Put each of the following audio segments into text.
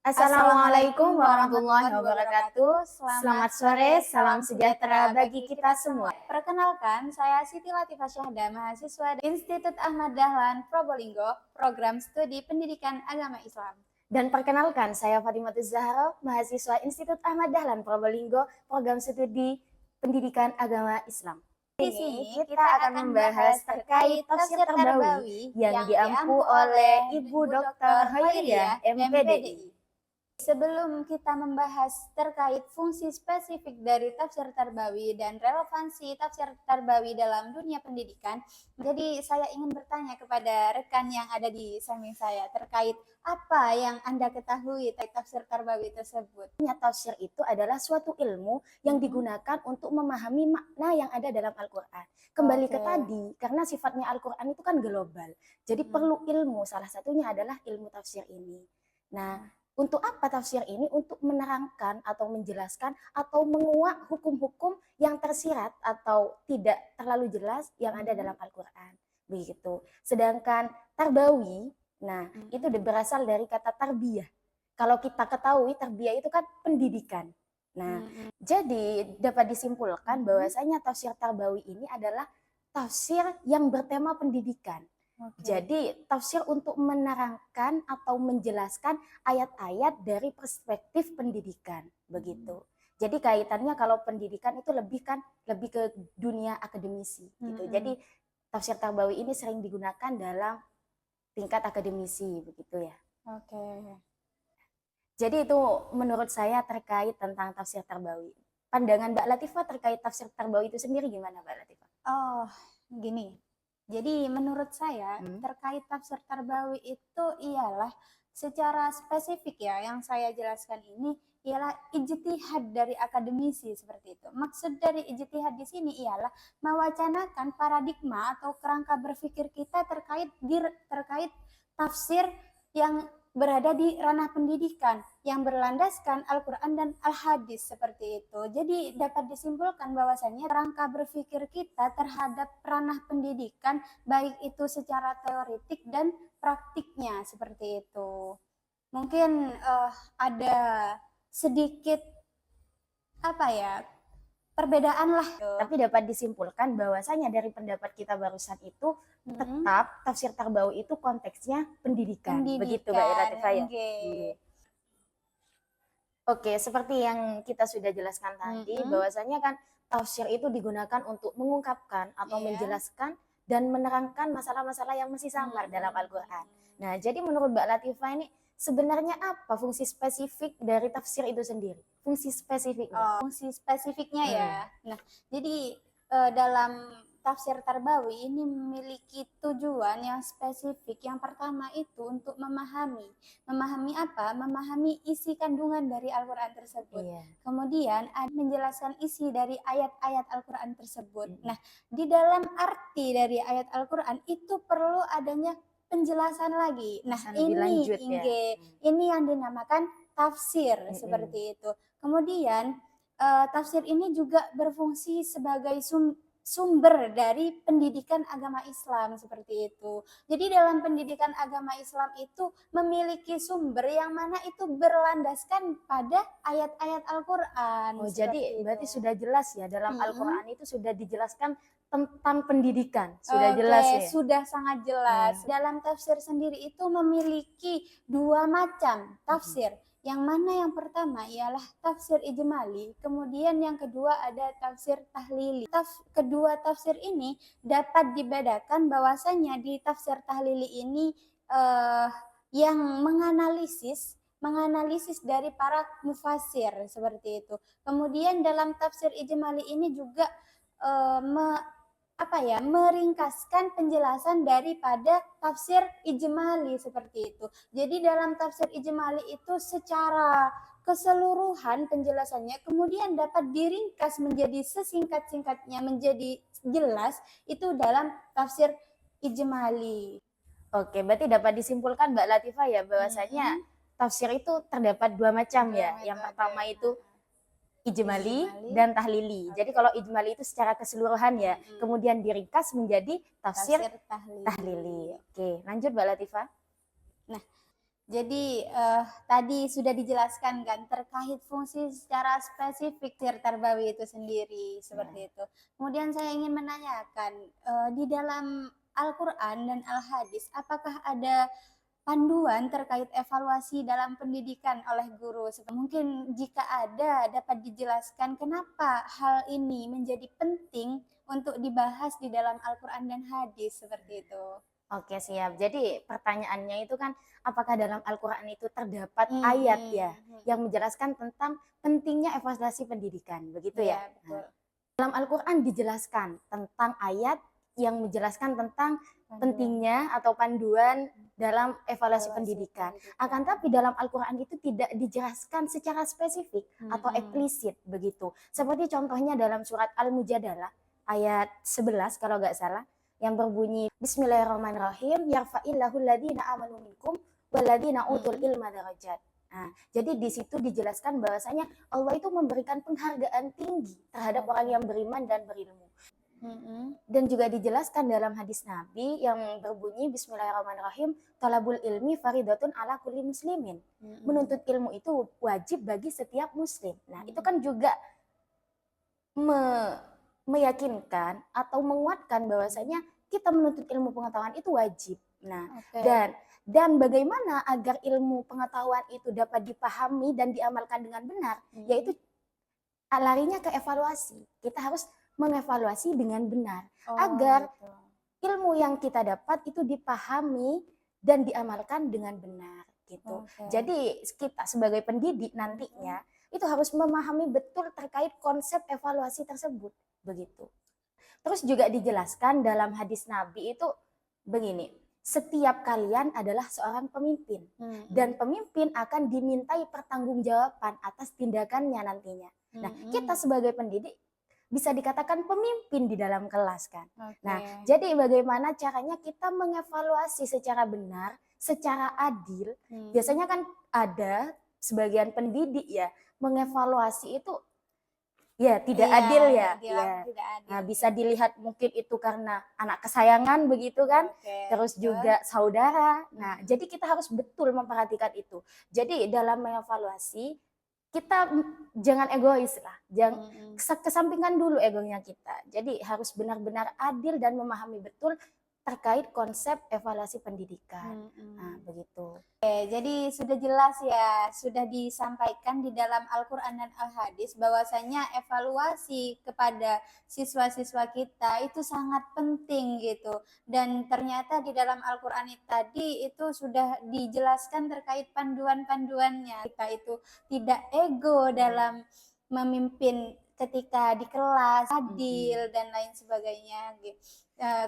Assalamualaikum warahmatullahi wabarakatuh. Selamat sore, salam sejahtera bagi kita semua. Perkenalkan, saya Siti Latifah Syahda, mahasiswa Institut Ahmad Dahlan Probolinggo, program studi pendidikan agama Islam. Dan perkenalkan, saya Fatimah Zahra, mahasiswa Institut Ahmad Dahlan Probolinggo, program studi pendidikan agama Islam. Di sini kita akan membahas terkait tafsir Tarbawi yang diampu oleh Ibu Dr. Khairiyah, MPDI. Sebelum kita membahas terkait fungsi spesifik dari tafsir Tarbawi dan relevansi tafsir Tarbawi dalam dunia pendidikan, jadi saya ingin bertanya kepada rekan yang ada di samping saya terkait apa yang Anda ketahui terkait tafsir Tarbawi tersebut. Tafsir itu adalah suatu ilmu yang digunakan untuk memahami makna yang ada dalam Al-Quran. Kembali ke tadi, karena sifatnya Al-Quran itu kan global, jadi perlu ilmu, salah satunya adalah ilmu tafsir ini. Nah, untuk apa tafsir ini? Untuk menerangkan atau menjelaskan atau menguak hukum-hukum yang tersirat atau tidak terlalu jelas yang ada dalam Al-Quran. Begitu. Sedangkan Tarbawi, itu berasal dari kata tarbiyah. Kalau kita ketahui, tarbiyah itu kan pendidikan. Jadi dapat disimpulkan bahwasanya tafsir Tarbawi ini adalah tafsir yang bertema pendidikan. Jadi tafsir untuk menerangkan atau menjelaskan ayat-ayat dari perspektif pendidikan, begitu. Jadi kaitannya kalau pendidikan itu lebih ke dunia akademisi gitu. Jadi tafsir Tarbawi ini sering digunakan dalam tingkat akademisi begitu ya. Jadi itu menurut saya terkait tentang tafsir Tarbawi. Pandangan Mbak Latifah terkait tafsir Tarbawi itu sendiri gimana Mbak Latifah? Gini. Jadi menurut saya terkait tafsir Tarbawi itu ialah secara spesifik ya yang saya jelaskan ini ialah ijtihad dari akademisi seperti itu. Maksud dari ijtihad di sini ialah mewacanakan paradigma atau kerangka berpikir kita terkait tafsir yang berada di ranah pendidikan yang berlandaskan Al-Quran dan Al-Hadis seperti itu. Jadi dapat disimpulkan bahwasannya kerangka berpikir kita terhadap ranah pendidikan baik itu secara teoretik dan praktiknya seperti itu. Mungkin ada sedikit perbedaan lah. Tapi dapat disimpulkan bahwasanya dari pendapat kita barusan itu tetap tafsir Tarbawi itu konteksnya pendidikan. Begitu Mbak Latifah ya. Oke, seperti yang kita sudah jelaskan tadi bahwasanya kan tafsir itu digunakan untuk mengungkapkan atau menjelaskan dan menerangkan masalah-masalah yang masih samar dalam Al-Quran. Nah, jadi menurut Mbak Latifah ini sebenarnya apa fungsi spesifik dari tafsir itu sendiri? Fungsi spesifiknya. Fungsi spesifiknya ya. Nah, jadi dalam tafsir Tarbawi ini memiliki tujuan yang spesifik. Yang pertama itu untuk memahami apa? Memahami isi kandungan dari Al-Quran tersebut. Kemudian menjelaskan isi dari ayat-ayat Al-Quran tersebut. Nah, di dalam arti dari ayat Al-Quran itu perlu adanya penjelasan lagi. Nah, ini yang dinamakan tafsir seperti itu. Kemudian tafsir ini juga berfungsi sebagai sumber dari pendidikan agama Islam seperti itu. Jadi dalam pendidikan agama Islam itu memiliki sumber yang mana itu berlandaskan pada ayat-ayat Al-Quran. Jadi berarti sudah jelas ya dalam Al-Quran itu sudah dijelaskan tentang pendidikan. Sudah jelas ya? Sudah sangat jelas. Dalam tafsir sendiri itu memiliki dua macam tafsir. Yang mana yang pertama ialah tafsir ijmali, kemudian yang kedua ada tafsir tahlili. Kedua tafsir ini dapat dibedakan bahwasanya di tafsir tahlili ini yang menganalisis dari para mufassir seperti itu. Kemudian dalam tafsir ijmali ini juga meringkaskan penjelasan daripada tafsir ijmali seperti itu. Jadi dalam tafsir ijmali itu secara keseluruhan penjelasannya kemudian dapat diringkas menjadi sesingkat-singkatnya menjadi jelas itu dalam tafsir ijmali. Oke, berarti dapat disimpulkan Mbak Latifah ya bahwasanya tafsir itu terdapat dua macam ya. Yang pertama itu ijmali dan tahlili. Jadi kalau ijmali itu secara keseluruhan ya, kemudian diringkas menjadi tafsir tahlili. Oke, lanjut Mbak Latifah. Nah, Jadi tadi sudah dijelaskan kan terkait fungsi secara spesifik sir tarbawi itu sendiri Ya. seperti itu. Kemudian saya ingin menanyakan di dalam Al-Quran dan Al-Hadis apakah ada panduan terkait evaluasi dalam pendidikan oleh guru? Mungkin jika ada dapat dijelaskan kenapa hal ini menjadi penting untuk dibahas di dalam Al-Quran dan Hadis seperti itu. Oke, siap. Jadi pertanyaannya itu kan apakah dalam Al-Quran itu terdapat ayat ya yang menjelaskan tentang pentingnya evaluasi pendidikan, begitu ya? Iya, betul. Dalam Al-Quran dijelaskan tentang ayat yang menjelaskan tentang pentingnya atau panduan dalam evaluasi pendidikan. Akan tapi dalam Al-Quran itu tidak dijelaskan secara spesifik atau eksplisit begitu. Seperti contohnya dalam surat Al-Mujadalah ayat 11 kalau nggak salah yang berbunyi Bismillahirrahmanirrahim yarfa'illahu alladhina amanu minkum walladhina utul ilma darajat. Nah, jadi di situ dijelaskan bahwasanya Allah itu memberikan penghargaan tinggi terhadap orang yang beriman dan berilmu. Dan juga dijelaskan dalam hadis Nabi yang berbunyi Bismillahirrahmanirrahim talabul ilmi faridatun ala kulli muslimin. Menuntut ilmu itu wajib bagi setiap muslim. Nah, itu kan juga meyakinkan atau menguatkan bahwasanya kita menuntut ilmu pengetahuan itu wajib. Nah, dan bagaimana agar ilmu pengetahuan itu dapat dipahami dan diamalkan dengan benar, yaitu larinya ke evaluasi. Kita harus mengevaluasi dengan benar agar ilmu yang kita dapat itu dipahami dan diamalkan dengan benar gitu. Jadi kita sebagai pendidik nantinya itu harus memahami betul terkait konsep evaluasi tersebut begitu. Terus juga dijelaskan dalam hadis Nabi itu begini, setiap kalian adalah seorang pemimpin dan pemimpin akan dimintai pertanggungjawaban atas tindakannya nantinya. Nah, kita sebagai pendidik bisa dikatakan pemimpin di dalam kelas kan. Nah, jadi bagaimana caranya kita mengevaluasi secara benar, secara adil. Biasanya kan ada sebagian pendidik ya mengevaluasi itu ya tidak adil ya. Tidak adil. Nah, bisa dilihat mungkin itu karena anak kesayangan begitu kan. Terus juga saudara. Nah, jadi kita harus betul memperhatikan itu. Jadi dalam mengevaluasi kita jangan egois lah, jangan kesampingkan dulu egonya kita. Jadi harus benar-benar adil dan memahami betul terkait konsep evaluasi pendidikan. Nah, begitu. Jadi sudah jelas ya, sudah disampaikan di dalam Al-Quran dan Al-Hadis bahwasanya evaluasi kepada siswa-siswa kita itu sangat penting gitu. Dan ternyata di dalam Al-Quran tadi itu sudah dijelaskan terkait panduan-panduannya. Kita itu tidak ego dalam memimpin ketika di kelas, adil dan lain sebagainya.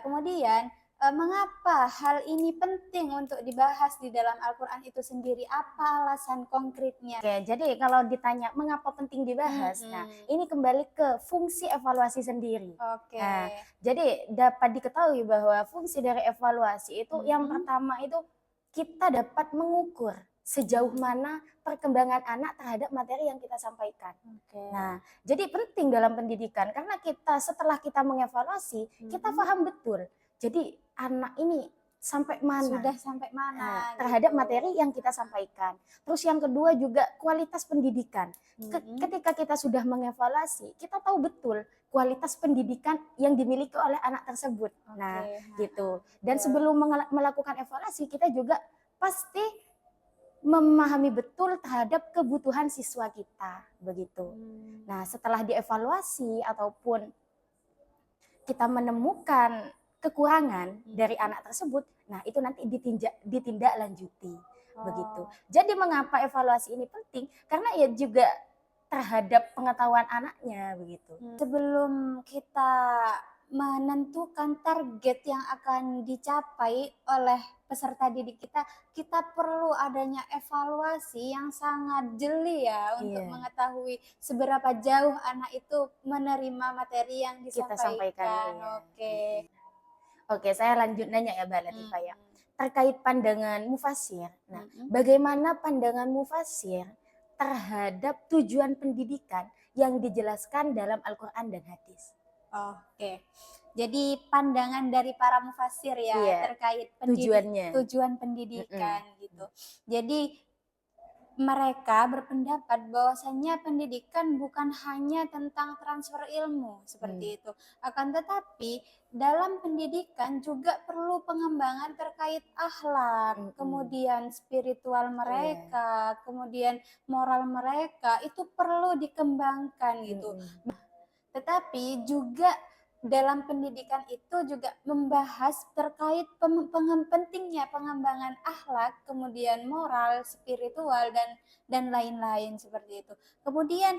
Kemudian mengapa hal ini penting untuk dibahas di dalam Al-Quran itu sendiri? Apa alasan konkretnya? Oke, jadi kalau ditanya mengapa penting dibahas, nah ini kembali ke fungsi evaluasi sendiri. Nah, jadi dapat diketahui bahwa fungsi dari evaluasi itu yang pertama itu kita dapat mengukur sejauh mana perkembangan anak terhadap materi yang kita sampaikan. Nah, jadi penting dalam pendidikan karena kita setelah kita mengevaluasi, kita paham betul. Jadi anak ini sampai mana? Sudah sampai mana? Terhadap materi yang kita sampaikan. Terus yang kedua juga kualitas pendidikan. Ketika kita sudah mengevaluasi, kita tahu betul kualitas pendidikan yang dimiliki oleh anak tersebut. Nah, gitu. Dan sebelum melakukan evaluasi, kita juga pasti memahami betul terhadap kebutuhan siswa kita, begitu. Nah, setelah dievaluasi ataupun kita menemukan kekurangan dari anak tersebut, nah itu nanti ditindaklanjuti, begitu. Jadi mengapa evaluasi ini penting? Karena ya juga terhadap pengetahuan anaknya, begitu. Sebelum kita menentukan target yang akan dicapai oleh peserta didik kita, kita perlu adanya evaluasi yang sangat jeli ya untuk mengetahui seberapa jauh anak itu menerima materi yang disampaikan. Oke, saya lanjut nanya ya Mbak Latifah ya. Terkait pandangan mufasir. Nah, bagaimana pandangan mufasir terhadap tujuan pendidikan yang dijelaskan dalam Al-Quran dan hadis? Oke. Jadi pandangan dari para mufasir ya Iya, terkait tujuannya. tujuan Mm-mm. pendidikan gitu. Jadi mereka berpendapat bahwasannya pendidikan bukan hanya tentang transfer ilmu seperti itu. Akan tetapi dalam pendidikan juga perlu pengembangan terkait akhlak, Mm-mm. kemudian spiritual Iya. mereka, kemudian moral mereka itu perlu dikembangkan gitu. Mm-mm. Tetapi juga dalam pendidikan itu juga membahas terkait pentingnya pengembangan akhlak, kemudian moral, spiritual dan lain-lain seperti itu. Kemudian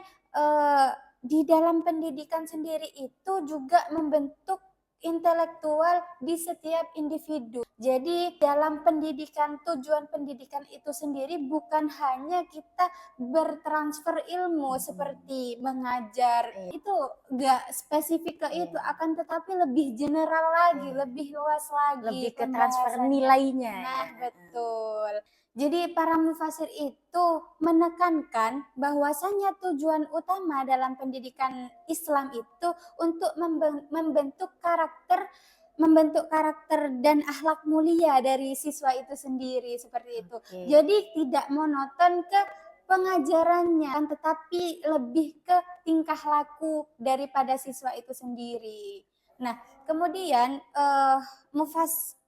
di dalam pendidikan sendiri itu juga membentuk intelektual di setiap individu. Jadi dalam pendidikan, tujuan pendidikan itu sendiri bukan hanya kita bertransfer ilmu seperti mengajar, Iya. itu gak spesifik ke itu, Iya. akan tetapi lebih general lagi, Iya. lebih luas lagi Lebih ke transfer pembahasannya. nilainya Nah, ya. betul. Jadi para mufasir itu menekankan bahwasanya tujuan utama dalam pendidikan Islam itu untuk membentuk karakter dan akhlak mulia dari siswa itu sendiri seperti itu. Oke. Jadi tidak monoton ke pengajarannya, tetapi lebih ke tingkah laku daripada siswa itu sendiri. Nah, kemudian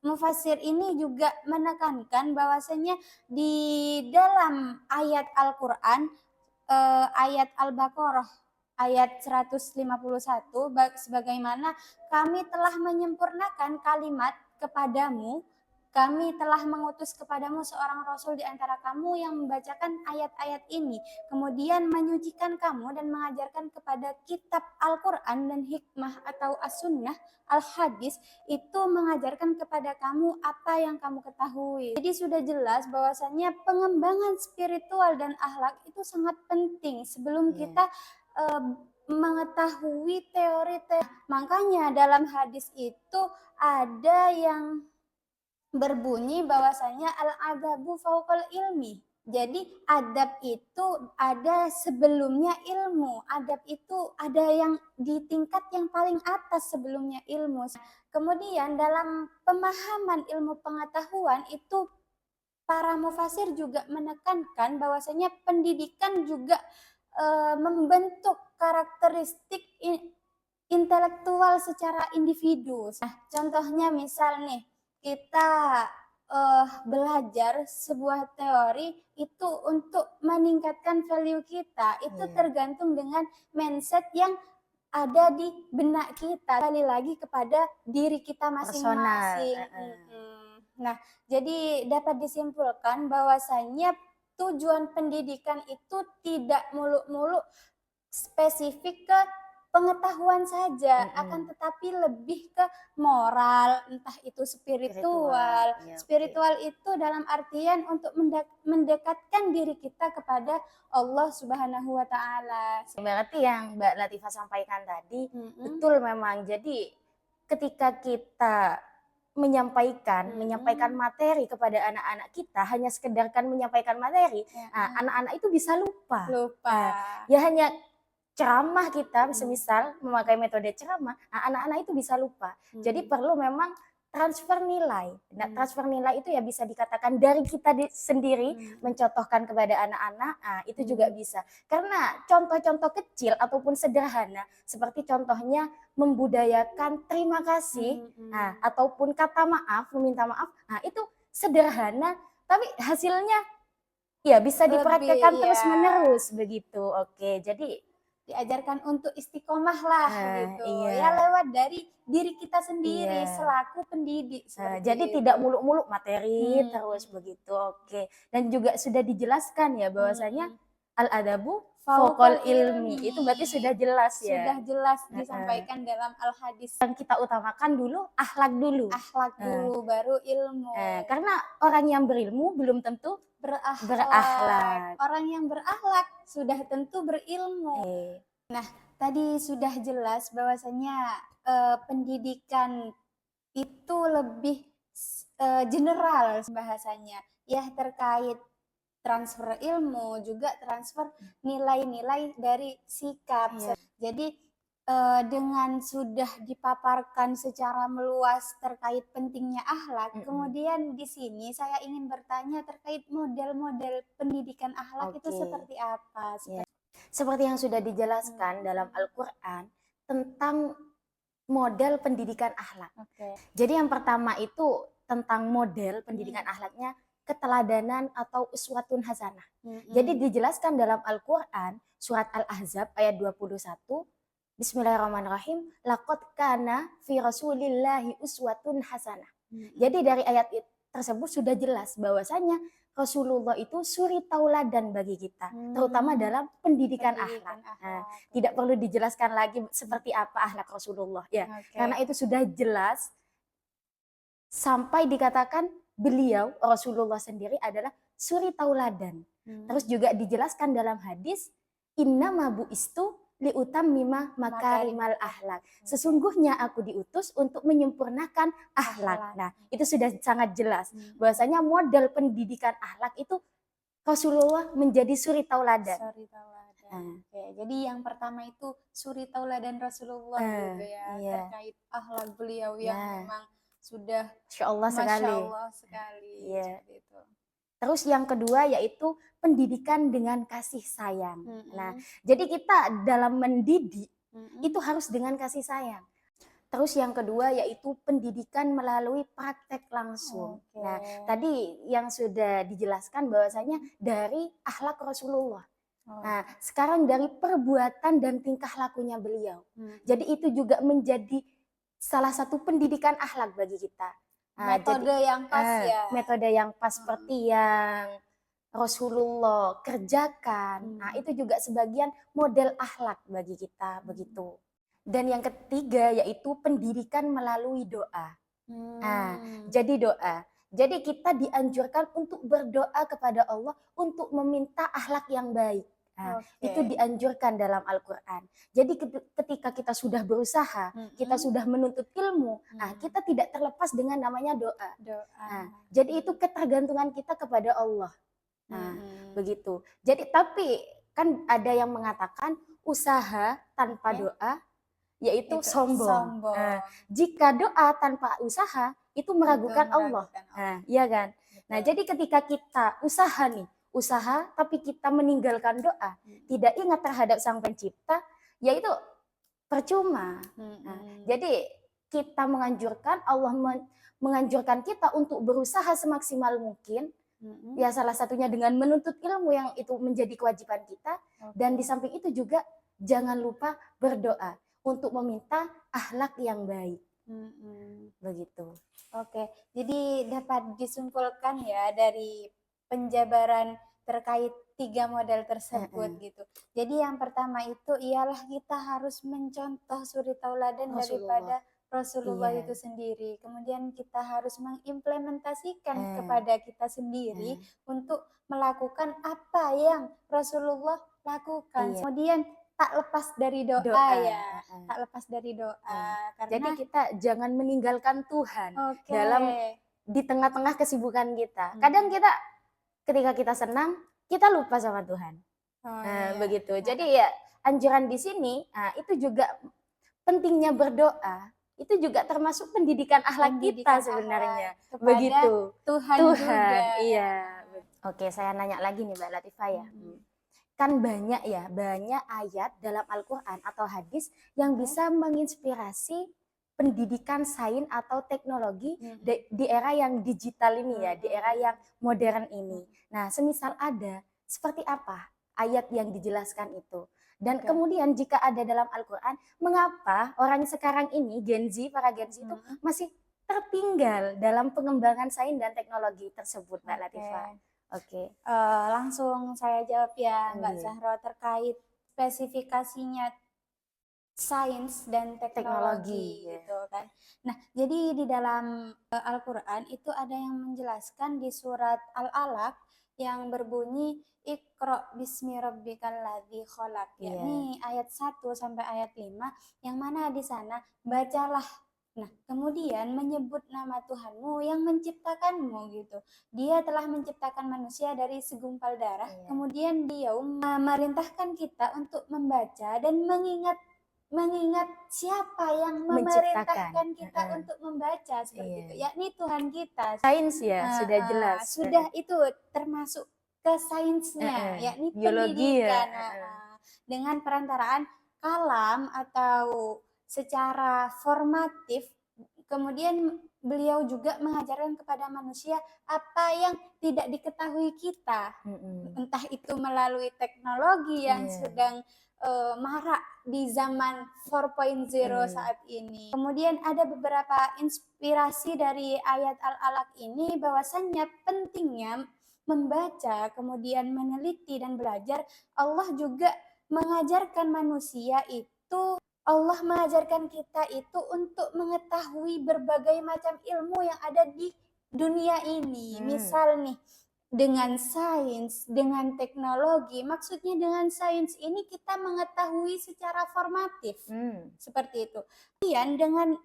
mufasir ini juga menekankan bahwasanya di dalam ayat Al-Qur'an, ayat Al-Baqarah ayat 151, sebagaimana kami telah menyempurnakan kalimat kepadamu, kami telah mengutus kepadamu seorang rasul di antara kamu yang membacakan ayat-ayat ini, kemudian menyucikan kamu dan mengajarkan kepada kitab Al-Quran dan hikmah atau as-sunnah, al-hadis, itu mengajarkan kepada kamu apa yang kamu ketahui. Jadi sudah jelas bahwasannya pengembangan spiritual dan akhlak itu sangat penting sebelum kita mengetahui teori-teori. Makanya dalam hadis itu ada yang berbunyi bahwasanya al-adabu fauqal ilmi. Jadi adab itu ada sebelumnya ilmu. Adab itu ada yang di tingkat yang paling atas sebelumnya ilmu. Kemudian dalam pemahaman ilmu pengetahuan itu para mufasir juga menekankan bahwasanya pendidikan juga membentuk karakteristik intelektual secara individu. Nah, contohnya misal nih, kita belajar sebuah teori itu untuk meningkatkan value kita, itu tergantung dengan mindset yang ada di benak kita. Kembali lagi kepada diri kita masing-masing. Nah, jadi dapat disimpulkan bahwasanya tujuan pendidikan itu tidak muluk-muluk spesifik ke pengetahuan saja, akan tetapi lebih ke moral, entah itu spiritual. Spiritual itu dalam artian untuk mendekatkan diri kita kepada Allah Subhanahu wa Ta'ala. Berarti yang Mbak Latifah sampaikan tadi betul memang. Jadi ketika kita menyampaikan materi kepada anak-anak kita, hanya sekedarkan menyampaikan materi, anak-anak itu bisa lupa. Ya hanya ceramah kita, semisal memakai metode ceramah, anak-anak itu bisa lupa. Jadi perlu memang transfer nilai. Nah, transfer nilai itu ya bisa dikatakan dari kita sendiri mencontohkan kepada anak-anak, itu juga bisa. Karena contoh-contoh kecil ataupun sederhana, seperti contohnya membudayakan terima kasih, ataupun kata maaf, meminta maaf, itu sederhana, tapi hasilnya ya bisa dipraktekkan terus-menerus begitu. Oke, jadi diajarkan untuk istiqomah lah gitu. Ya lewat dari diri kita sendiri selaku pendidik. Jadi tidak muluk-muluk materi terus begitu. Oke. Dan juga sudah dijelaskan ya bahwasanya al-adabu fauqal ilmi. Itu berarti sudah jelas ya. Sudah jelas disampaikan dalam al-hadis. Yang kita utamakan dulu akhlak dulu. Akhlak dulu baru ilmu. Karena orang yang berilmu belum tentu berakhlak. Orang yang berakhlak sudah tentu berilmu. Nah, tadi sudah jelas bahwasanya pendidikan itu lebih general bahasanya. Ya terkait transfer ilmu, juga transfer nilai-nilai dari sikap. Jadi dengan sudah dipaparkan secara meluas terkait pentingnya akhlak, kemudian di sini saya ingin bertanya terkait model-model pendidikan akhlak itu Oke. seperti apa? Ya. Seperti yang sudah dijelaskan dalam Al-Quran tentang model pendidikan akhlak. Oke. Jadi yang pertama itu tentang model pendidikan akhlaknya keteladanan atau uswatun hasanah. Jadi dijelaskan dalam Al-Quran surat Al-Ahzab ayat 21, Bismillahirrahmanirrahim, laqad kana fi rasulillahi uswatun hasanah. Jadi dari ayat tersebut sudah jelas bahwasanya Rasulullah itu suri tauladan bagi kita, terutama dalam pendidikan akhlak. Nah, tidak perlu dijelaskan lagi seperti apa akhlak Rasulullah ya, karena itu sudah jelas sampai dikatakan beliau Rasulullah sendiri adalah suri tauladan. Terus juga dijelaskan dalam hadis innama bu'istu liutammima makarimal akhlak. Sesungguhnya aku diutus untuk menyempurnakan akhlak. Nah, itu sudah sangat jelas bahwasanya model pendidikan akhlak itu Rasulullah menjadi suri tauladan. Suri tauladan. Oke, jadi yang pertama itu suri tauladan Rasulullah gitu ya, terkait akhlak beliau yang memang sudah Masya Allah sekali. Masya Allah sekali. Seperti itu. Terus yang kedua yaitu pendidikan dengan kasih sayang. Nah, jadi kita dalam mendidik itu harus dengan kasih sayang. Terus yang kedua yaitu pendidikan melalui praktek langsung. Nah, tadi yang sudah dijelaskan bahwasanya dari akhlak Rasulullah. Nah, sekarang dari perbuatan dan tingkah lakunya beliau. Jadi itu juga menjadi salah satu pendidikan akhlak bagi kita. Metode yang pas ya. Metode yang pas seperti yang Rasulullah kerjakan. Nah, itu juga sebagian model akhlak bagi kita begitu. Dan yang ketiga yaitu pendidikan melalui doa. Nah, jadi doa. Jadi kita dianjurkan untuk berdoa kepada Allah untuk meminta akhlak yang baik. Nah, itu dianjurkan dalam Al-Quran. Jadi ketika kita sudah berusaha, kita sudah menuntut ilmu, nah, kita tidak terlepas dengan namanya doa. Nah, jadi itu ketergantungan kita kepada Allah. Nah, begitu. Jadi tapi kan ada yang mengatakan usaha tanpa doa yaitu sombong. Nah, jika doa tanpa usaha itu meragukan Allah. Nah, iya kan? Nah, jadi ketika kita usaha tapi kita meninggalkan doa, tidak ingat terhadap Sang Pencipta, yaitu percuma. Nah, jadi kita menganjurkan, Allah menganjurkan kita untuk berusaha semaksimal mungkin, ya salah satunya dengan menuntut ilmu yang itu menjadi kewajiban kita, dan di samping itu juga jangan lupa berdoa untuk meminta akhlak yang baik. Begitu. Oke, jadi dapat disimpulkan ya dari penjabaran terkait 3 model tersebut gitu. Jadi yang pertama itu ialah kita harus mencontoh suri tauladan daripada Rasulullah itu sendiri. Kemudian kita harus mengimplementasikan kepada kita sendiri untuk melakukan apa yang Rasulullah lakukan. Kemudian tak lepas dari doa ya, tak lepas dari doa. Karena jadi kita jangan meninggalkan Tuhan dalam di tengah-tengah kesibukan kita. Kadang kita ketika kita senang, kita lupa sama Tuhan. Begitu. Jadi ya anjuran di sini, itu juga pentingnya berdoa. Itu juga termasuk pendidikan akhlak kita sebenarnya. Begitu. Tuhan juga. Iya. Oke, saya nanya lagi nih Mbak Latifah ya. Kan banyak ayat dalam Al-Quran atau hadis yang bisa menginspirasi pendidikan sains atau teknologi di era yang digital ini ya, di era yang modern ini. Nah, semisal ada, seperti apa ayat yang dijelaskan itu? Dan kemudian jika ada dalam Al-Quran, mengapa orang sekarang ini, para Gen Z itu masih tertinggal dalam pengembangan sains dan teknologi tersebut, Mbak Latifah? Oke. Langsung saya jawab ya Mbak Zahra terkait spesifikasinya sains dan teknologi gitu kan. Nah, jadi di dalam Al-Quran itu ada yang menjelaskan di surat Al-Alaq yang berbunyi Iqra bismi rabbikal ladzi khalaq, yakni ayat 1 sampai ayat 5 yang mana di sana bacalah. Nah, kemudian menyebut nama Tuhanmu yang menciptakanmu gitu. Dia telah menciptakan manusia dari segumpal darah. Kemudian dia memerintahkan kita untuk membaca dan mengingat mengingat siapa yang Menciptakan. memerintahkan kita untuk membaca seperti Iya. itu, yakni Tuhan kita. Sains ya, sudah jelas. Sudah itu termasuk ke sainsnya, yakni Biologi ya. pendidikan. Dengan perantaraan kalam atau secara formatif, kemudian beliau juga mengajarkan kepada manusia apa yang tidak diketahui kita, entah itu melalui teknologi yang sedang marak di zaman 4.0 saat ini. Kemudian ada beberapa inspirasi dari ayat Al-Alaq ini bahwasannya pentingnya membaca, kemudian meneliti dan belajar. Allah juga mengajarkan manusia itu, Allah mengajarkan kita itu untuk mengetahui berbagai macam ilmu yang ada di dunia ini. Misal nih, dengan sains, dengan teknologi. Maksudnya dengan sains ini kita mengetahui secara formatif. Seperti itu. Kemudian dengan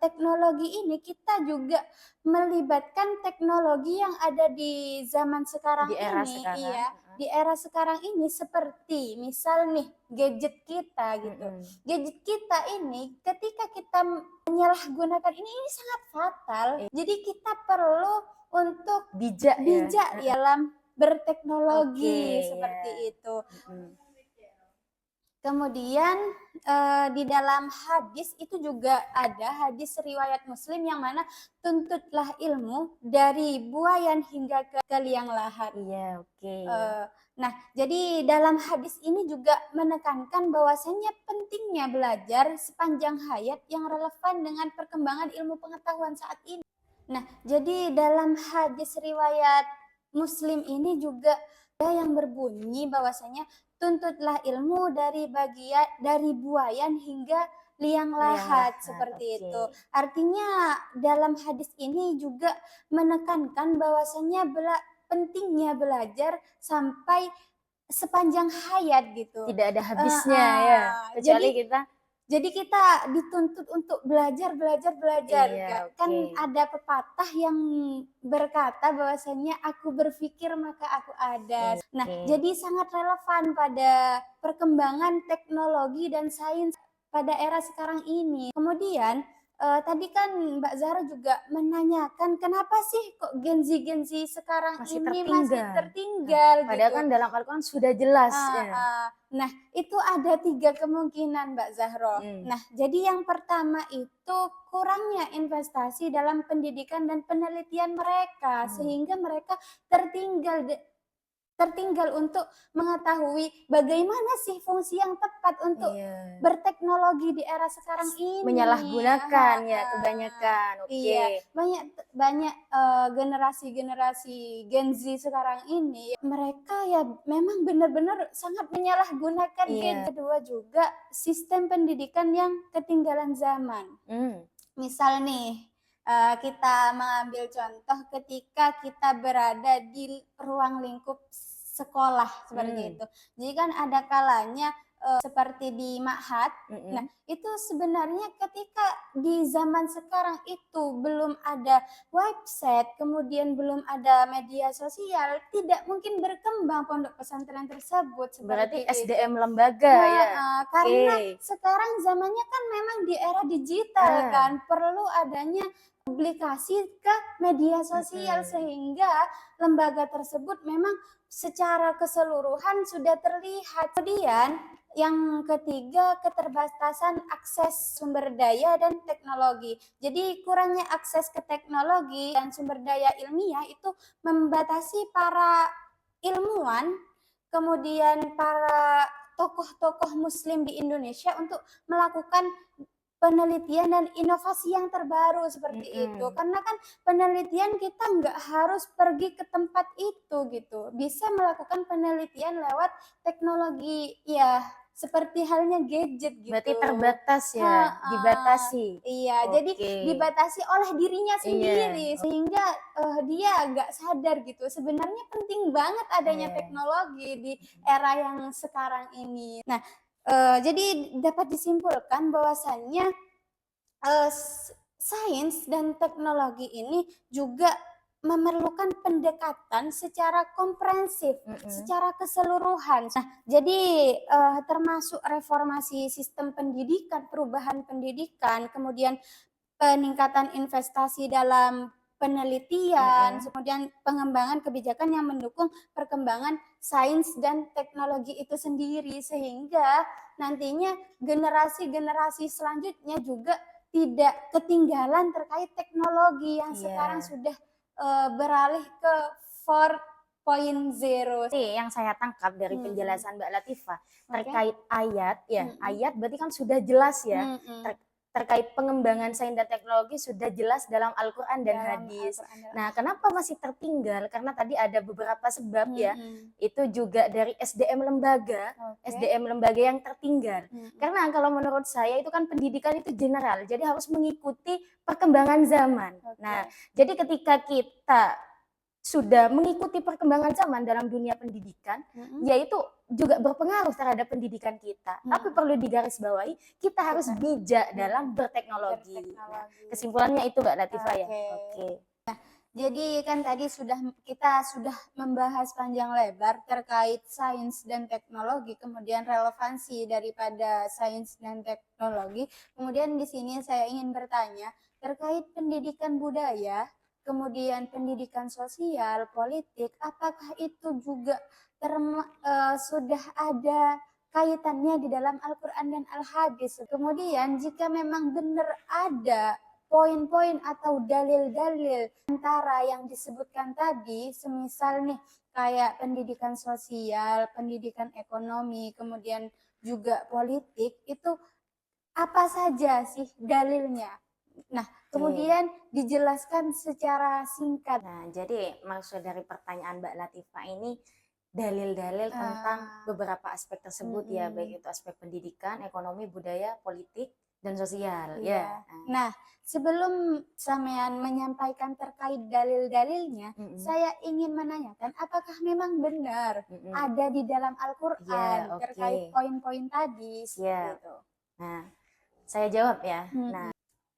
teknologi ini kita juga melibatkan teknologi yang ada di zaman sekarang Di era ini. sekarang. Iya, di era sekarang ini seperti misal nih gadget kita gitu. Gadget kita ini ketika kita menyalahgunakan ini sangat fatal. Jadi kita perlu untuk bijak dalam berteknologi seperti itu. Kemudian di dalam hadis itu juga ada hadis riwayat Muslim yang mana tuntutlah ilmu dari buayan hingga ke liang lahat. Iya, oke. Nah, jadi dalam hadis ini juga menekankan bahwasannya pentingnya belajar sepanjang hayat yang relevan dengan perkembangan ilmu pengetahuan saat ini. Nah, jadi dalam hadis riwayat Muslim ini juga ada yang berbunyi bahwasanya tuntutlah ilmu dari buayan hingga liang lahat seperti itu. Artinya dalam hadis ini juga menekankan bahwasanya pentingnya belajar sampai sepanjang hayat gitu. Tidak ada habisnya ya. Kecuali jadi kita dituntut untuk belajar. Iya, Kan ada pepatah yang berkata bahwasanya aku berpikir maka aku ada. Nah, jadi sangat relevan pada perkembangan teknologi dan sains pada era sekarang ini. Kemudian tadi kan Mbak Zahra juga menanyakan kenapa sih kok Gen Z sekarang masih masih tertinggal padahal gitu. kan dalam Al-Quran sudah jelas. Nah, itu ada 3 kemungkinan Mbak Zahro. Nah, jadi yang pertama itu kurangnya investasi dalam pendidikan dan penelitian mereka, sehingga mereka tertinggal untuk mengetahui bagaimana sih fungsi yang tepat untuk berteknologi di era sekarang ini. Menyalahgunakan kebanyakan. Iya, banyak generasi Gen Z sekarang ini mereka ya memang benar-benar sangat menyalahgunakan Gen Z. Kedua juga sistem pendidikan yang ketinggalan zaman. Misal nih kita mengambil contoh ketika kita berada di ruang lingkup sekolah seperti itu. Jadi kan ada kalanya seperti di ma'had. Nah, itu sebenarnya ketika di zaman sekarang itu belum ada website, kemudian belum ada media sosial, tidak mungkin berkembang pondok pesantren tersebut. Berarti SDM lembaga ya. Karena sekarang zamannya kan memang di era digital kan, perlu adanya publikasi ke media sosial sehingga lembaga tersebut memang secara keseluruhan sudah terlihat. Kemudian yang ketiga, keterbatasan akses sumber daya dan teknologi. Jadi kurangnya akses ke teknologi dan sumber daya ilmiah itu membatasi para ilmuwan, kemudian para tokoh-tokoh muslim di Indonesia untuk melakukan penelitian dan inovasi yang terbaru seperti itu. Karena kan penelitian kita nggak harus pergi ke tempat itu gitu. Bisa melakukan penelitian lewat teknologi ya seperti halnya gadget gitu. Berarti terbatas ya, dibatasi. Iya, jadi dibatasi oleh dirinya sendiri sehingga dia nggak sadar gitu. Sebenarnya penting banget adanya teknologi di era yang sekarang ini. Nah, jadi dapat disimpulkan bahwasannya sains dan teknologi ini juga memerlukan pendekatan secara komprehensif, secara keseluruhan. Nah, jadi termasuk reformasi sistem pendidikan, perubahan pendidikan, kemudian peningkatan investasi dalam penelitian, kemudian pengembangan kebijakan yang mendukung perkembangan sains dan teknologi itu sendiri, sehingga nantinya generasi-generasi selanjutnya juga tidak ketinggalan terkait teknologi yang sekarang sudah beralih ke 4.0. Yang saya tangkap dari penjelasan Mbak Latifah terkait ayat ya, ayat berarti kan sudah jelas ya. Terkait pengembangan sains dan teknologi sudah jelas dalam Al-Quran dan hadis. Nah, kenapa masih tertinggal? Karena tadi ada beberapa sebab ya. Itu juga dari SDM lembaga, SDM lembaga yang tertinggal. Karena kalau menurut saya itu kan pendidikan itu general, jadi harus mengikuti perkembangan zaman. Nah, jadi ketika kita sudah mengikuti perkembangan zaman dalam dunia pendidikan, yaitu juga berpengaruh terhadap pendidikan kita. Tapi perlu digarisbawahi, kita harus bijak dalam berteknologi. Nah, kesimpulannya itu Mbak Latifah ya. Jadi kan tadi kita sudah membahas panjang lebar terkait sains dan teknologi, kemudian relevansi daripada sains dan teknologi. Kemudian di sini saya ingin bertanya terkait pendidikan budaya, kemudian pendidikan sosial, politik, apakah itu juga sudah ada kaitannya di dalam Al-Quran dan Al-Hadis? Kemudian jika memang benar ada poin-poin atau dalil-dalil antara yang disebutkan tadi, semisal nih kayak pendidikan sosial, pendidikan ekonomi, kemudian juga politik, itu apa saja sih dalilnya? Nah, kemudian dijelaskan secara singkat. Nah, jadi maksud dari pertanyaan Mbak Latifah ini dalil-dalil tentang beberapa aspek tersebut ya, baik itu aspek pendidikan, ekonomi, budaya, politik, dan sosial. Ya. Nah, sebelum sampean menyampaikan terkait dalil-dalilnya, saya ingin menanyakan apakah memang benar ada di dalam Al-Quran terkait poin-poin tadi? Gitu. Nah, saya jawab ya. Nah,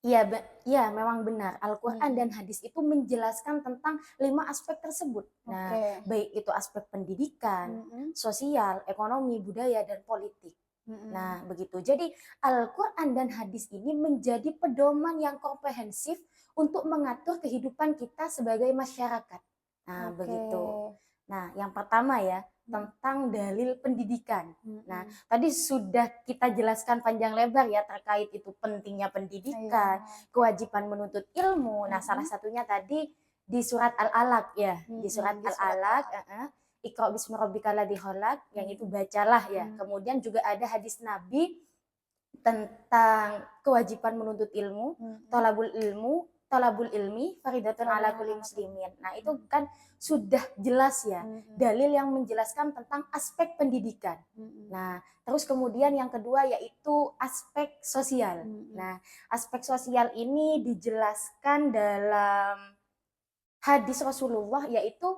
iya, memang benar. Al-Quran dan hadis itu menjelaskan tentang 5 aspek tersebut. Nah, baik itu aspek pendidikan, sosial, ekonomi, budaya, dan politik. Nah, begitu. Jadi, Al-Quran dan hadis ini menjadi pedoman yang komprehensif untuk mengatur kehidupan kita sebagai masyarakat. Nah, begitu. Nah, yang pertama ya, tentang dalil pendidikan. Nah, tadi sudah kita jelaskan panjang lebar ya terkait itu pentingnya pendidikan, kewajiban menuntut ilmu. Nah, salah satunya tadi di surat Al-Alaq ya, di surat Al-Alaq, Iqra bismi rabbikal ladzi khalaq, yang itu bacalah ya. Kemudian juga ada hadis Nabi tentang kewajiban menuntut ilmu, talabul ilmi faridatun ala kulli muslimin. Nah, itu kan sudah jelas ya, dalil yang menjelaskan tentang aspek pendidikan. Nah, terus kemudian yang kedua yaitu aspek sosial. Nah, aspek sosial ini dijelaskan dalam hadis Rasulullah yaitu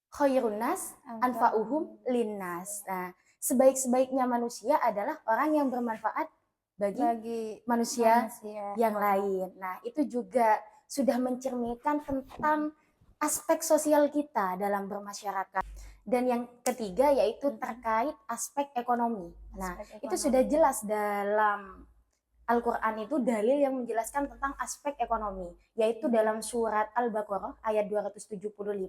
khairun nas anfa'uhum linnas. Nah, sebaik-sebaiknya manusia adalah orang yang bermanfaat bagi manusia yang lain. Nah, itu juga sudah mencerminkan tentang aspek sosial kita dalam bermasyarakat. Dan yang ketiga yaitu terkait aspek ekonomi. Nah, itu sudah jelas dalam Al-Quran itu dalil yang menjelaskan tentang aspek ekonomi, yaitu dalam surat Al-Baqarah ayat 275,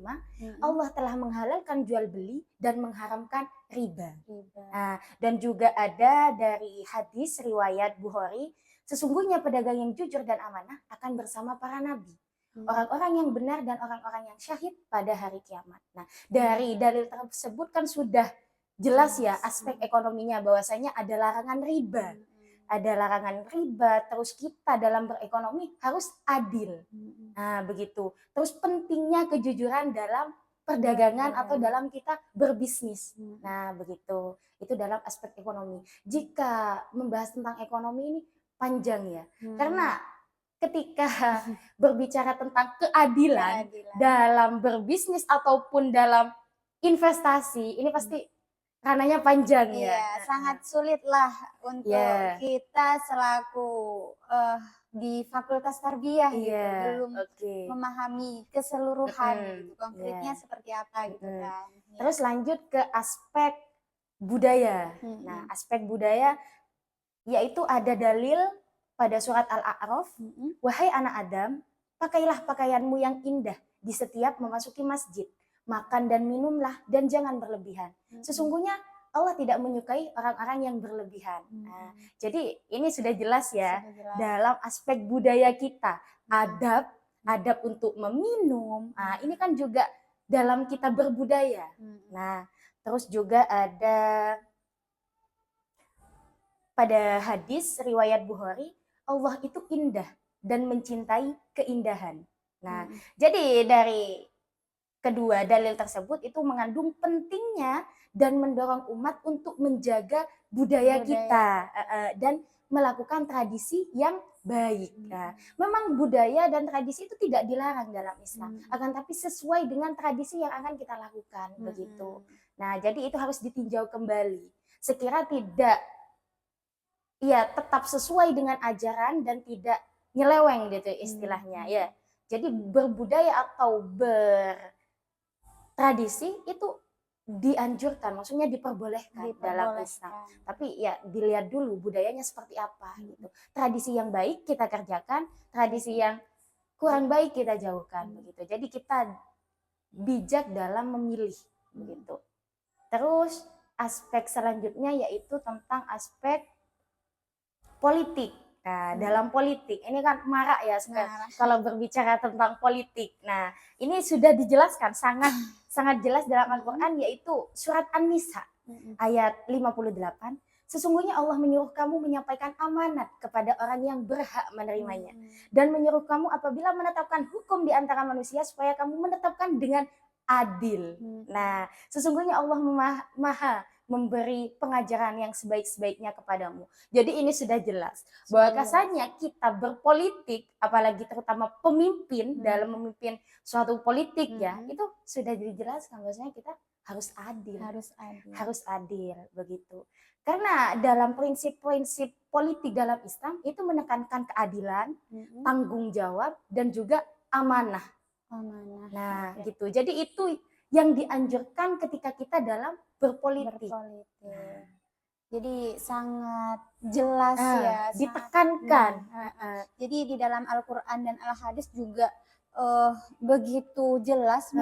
Allah telah menghalalkan jual beli dan mengharamkan riba. Nah, dan juga ada dari hadis riwayat Bukhari, sesungguhnya pedagang yang jujur dan amanah akan bersama para nabi, orang-orang yang benar dan orang-orang yang syahid pada hari kiamat. Nah, dari dalil tersebut kan sudah jelas ya aspek ekonominya, bahwasanya ada larangan riba. Ada larangan riba, terus kita dalam berekonomi harus adil. Nah, begitu. Terus pentingnya kejujuran dalam perdagangan atau dalam kita berbisnis. Nah, begitu. Itu dalam aspek ekonomi. Jika membahas tentang ekonomi ini panjang ya. Karena ketika berbicara tentang keadilan dalam berbisnis ataupun dalam investasi, ini pasti ranahnya panjang ya. Sangat sulit lah untuk kita selaku di Fakultas Tarbiyah gitu, Iya, belum oke. memahami keseluruhan gitu, Iya. konkretnya seperti apa gitu kan. Ya. Terus lanjut ke aspek budaya. Nah, aspek budaya yaitu ada dalil pada surat Al-A'raf, wahai anak Adam, pakailah pakaianmu yang indah di setiap memasuki masjid. Makan dan minumlah dan jangan berlebihan. Sesungguhnya Allah tidak menyukai orang-orang yang berlebihan. Nah, jadi ini sudah jelas ya Sudah jelas. dalam aspek budaya kita. Adab untuk meminum. Nah, ini kan juga dalam kita berbudaya. Nah, terus juga ada pada hadis riwayat Bukhari, Allah itu indah dan mencintai keindahan. Nah, jadi dari kedua dalil tersebut itu mengandung pentingnya dan mendorong umat untuk menjaga budaya kita dan melakukan tradisi yang baik. Nah, memang budaya dan tradisi itu tidak dilarang dalam Islam, akan tapi sesuai dengan tradisi yang akan kita lakukan begitu. Nah, jadi itu harus ditinjau kembali. Sekira tidak tetap sesuai dengan ajaran dan tidak nyeleweng gitu istilahnya ya. Jadi berbudaya atau bertradisi itu dianjurkan, maksudnya diperbolehkan dalam Islam. Tapi ya dilihat dulu budayanya seperti apa gitu. Tradisi yang baik kita kerjakan, tradisi yang kurang baik kita jauhkan begitu. Jadi kita bijak dalam memilih begitu. Terus aspek selanjutnya yaitu tentang aspek politik. Nah, dalam politik ini kan marak ya sekarang kalau berbicara tentang politik. Nah, ini sudah dijelaskan sangat jelas dalam Al-Qur'an yaitu surat An-Nisa ayat 58. Sesungguhnya Allah menyuruh kamu menyampaikan amanat kepada orang yang berhak menerimanya dan menyuruh kamu apabila menetapkan hukum di antara manusia supaya kamu menetapkan dengan adil. Nah, sesungguhnya Allah Maha memberi pengajaran yang sebaik-sebaiknya kepadamu. Jadi ini sudah jelas bahwa kasarnya kita berpolitik, apalagi terutama pemimpin dalam memimpin suatu politik ya, itu sudah dijelaskan bahwasanya kita harus adil. Harus adil begitu. Karena dalam prinsip-prinsip politik dalam Islam itu menekankan keadilan, tanggung jawab dan juga amanah. Nah, gitu. Jadi itu yang dianjurkan ketika kita dalam berpolitik. Jadi sangat jelas ya, ditekankan. Jadi di dalam Al-Qur'an dan Al-Hadis juga begitu jelas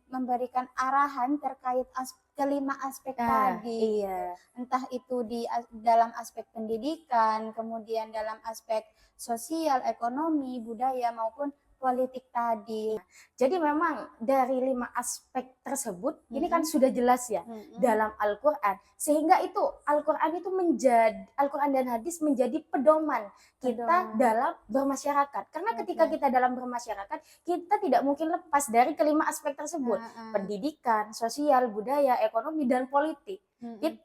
memberikan arahan terkait kelima aspek tadi. Iya. Entah itu di dalam aspek pendidikan, kemudian dalam aspek sosial, ekonomi, budaya maupun politik tadi. Jadi memang dari 5 aspek tersebut ini kan sudah jelas ya dalam Al-Qur'an. Sehingga itu Al-Qur'an dan hadis menjadi pedoman kita dalam bermasyarakat. Karena ketika kita dalam bermasyarakat, kita tidak mungkin lepas dari kelima aspek tersebut. Pendidikan, sosial, budaya, ekonomi dan politik.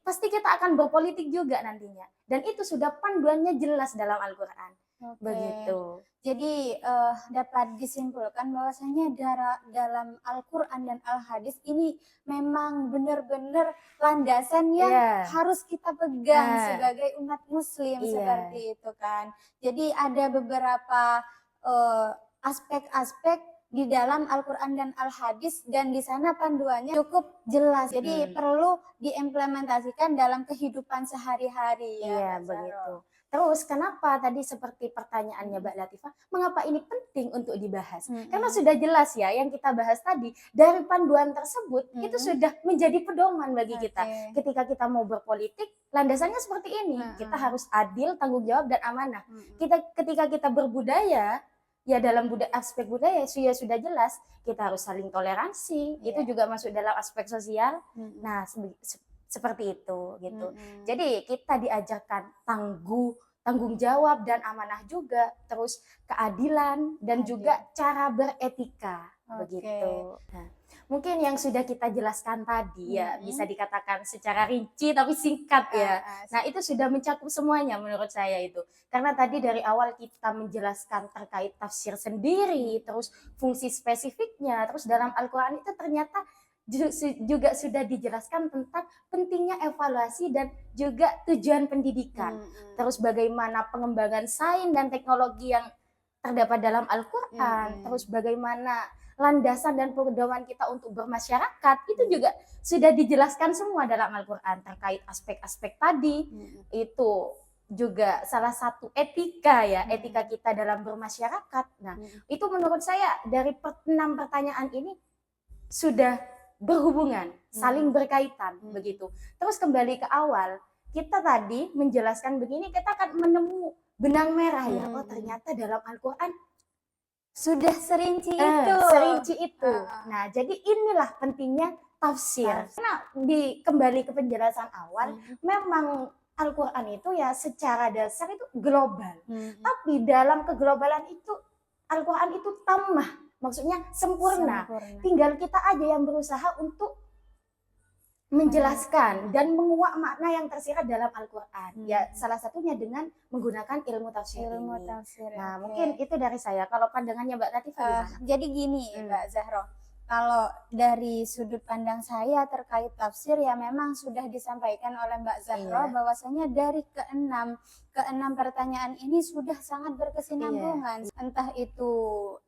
Pasti kita akan berpolitik juga nantinya. Dan itu sudah panduannya jelas dalam Al-Qur'an. Begitu. Jadi dapat disimpulkan bahwasanya dalam Al-Qur'an dan Al-Hadis ini memang benar-benar landasan yang harus kita pegang sebagai umat muslim seperti itu kan. Jadi ada beberapa aspek-aspek di dalam Al-Qur'an dan Al-Hadis dan di sana panduannya cukup jelas. Jadi perlu diimplementasikan dalam kehidupan sehari-hari ya. Iya, begitu. Terus kenapa tadi seperti pertanyaannya Mbak Latifah, mengapa ini penting untuk dibahas? Karena sudah jelas ya yang kita bahas tadi, dari panduan tersebut itu sudah menjadi pedoman bagi kita. Ketika kita mau berpolitik, landasannya seperti ini. Kita harus adil, tanggung jawab dan amanah. Ketika kita berbudaya, ya dalam aspek budaya sudah jelas, kita harus saling toleransi. Itu juga masuk dalam aspek sosial. Nah, seperti itu gitu. Jadi kita diajarkan tanggung jawab dan amanah juga, terus keadilan dan juga cara beretika begitu. Nah, mungkin yang sudah kita jelaskan tadi ya bisa dikatakan secara rinci tapi singkat ya. Nah, itu sudah mencakup semuanya menurut saya itu. Karena tadi dari awal kita menjelaskan terkait tafsir sendiri, terus fungsi spesifiknya, terus dalam Al-Qur'an itu ternyata juga sudah dijelaskan tentang pentingnya evaluasi dan juga tujuan pendidikan. Terus bagaimana pengembangan sains dan teknologi yang terdapat dalam Al-Quran, terus bagaimana landasan dan pedoman kita untuk bermasyarakat, itu juga sudah dijelaskan semua dalam Al-Quran terkait aspek-aspek tadi. Itu juga salah satu etika ya, etika kita dalam bermasyarakat. Nah, itu menurut saya dari 6 pertanyaan ini sudah berhubungan, saling berkaitan begitu. Terus kembali ke awal, kita tadi menjelaskan begini, kita akan menemu benang merah ya. Oh, ternyata dalam Al-Quran sudah serinci itu. Serinci itu. Nah, jadi inilah pentingnya tafsir. Karena kembali ke penjelasan awal, memang Al-Quran itu ya secara dasar itu global. Tapi dalam keglobalan itu Al-Quran itu tamah, maksudnya sempurna. Tinggal kita aja yang berusaha untuk menjelaskan dan menguak makna yang tersirat dalam Al-Quran. Ya salah satunya dengan menggunakan ilmu tafsir ini. Nah, mungkin itu dari saya. Kalau pandangannya Mbak Latifah gimana? Jadi gini Mbak Zahro, kalau dari sudut pandang saya terkait tafsir ya memang sudah disampaikan oleh Mbak Zahro bahwasanya dari keenam pertanyaan ini sudah sangat berkesinambungan. Entah itu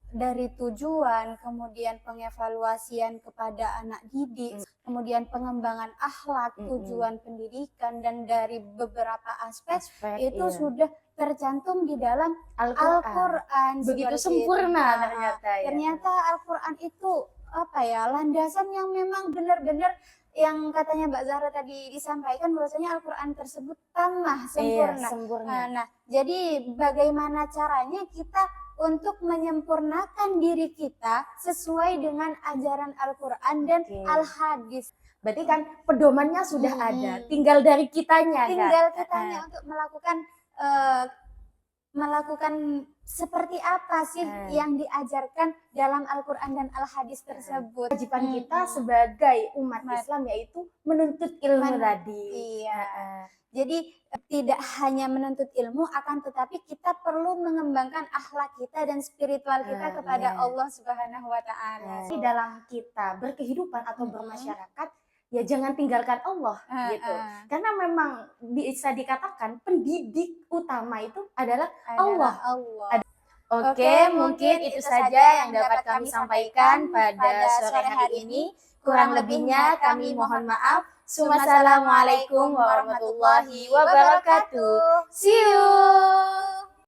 dari tujuan, kemudian pengevaluasian kepada anak didik, kemudian pengembangan akhlak, tujuan pendidikan, dan dari beberapa aspek itu sudah tercantum di dalam Al-Quran. Begitu sempurna ternyata ya. Ternyata Al-Quran itu apa ya, landasan yang memang benar-benar yang katanya Mbak Zahra tadi disampaikan bahwasanya Al-Quran tersebut tamah sempurna. Nah, jadi bagaimana caranya kita untuk menyempurnakan diri kita sesuai dengan ajaran Al-Quran dan Al-Hadis. Berarti kan pedomannya sudah ada, tinggal dari kitanya. Tinggal kitanya untuk melakukan seperti apa sih yang diajarkan dalam Al-Quran dan Al-Hadis tersebut. Kewajiban kita sebagai umat Islam yaitu menuntut ilmu tadi. Iya. Jadi tidak hanya menuntut ilmu, akan tetapi kita perlu mengembangkan akhlak kita dan spiritual kita kepada Allah Subhanahu wa Ta'ala. Di dalam kita berkehidupan atau bermasyarakat, ya jangan tinggalkan Allah gitu. Karena memang bisa dikatakan pendidik utama itu adalah Allah. Oke, mungkin itu saja yang dapat kami sampaikan pada sore hari ini. Kurang lebihnya kami mohon maaf. Wassalamualaikum warahmatullahi wabarakatuh. See you.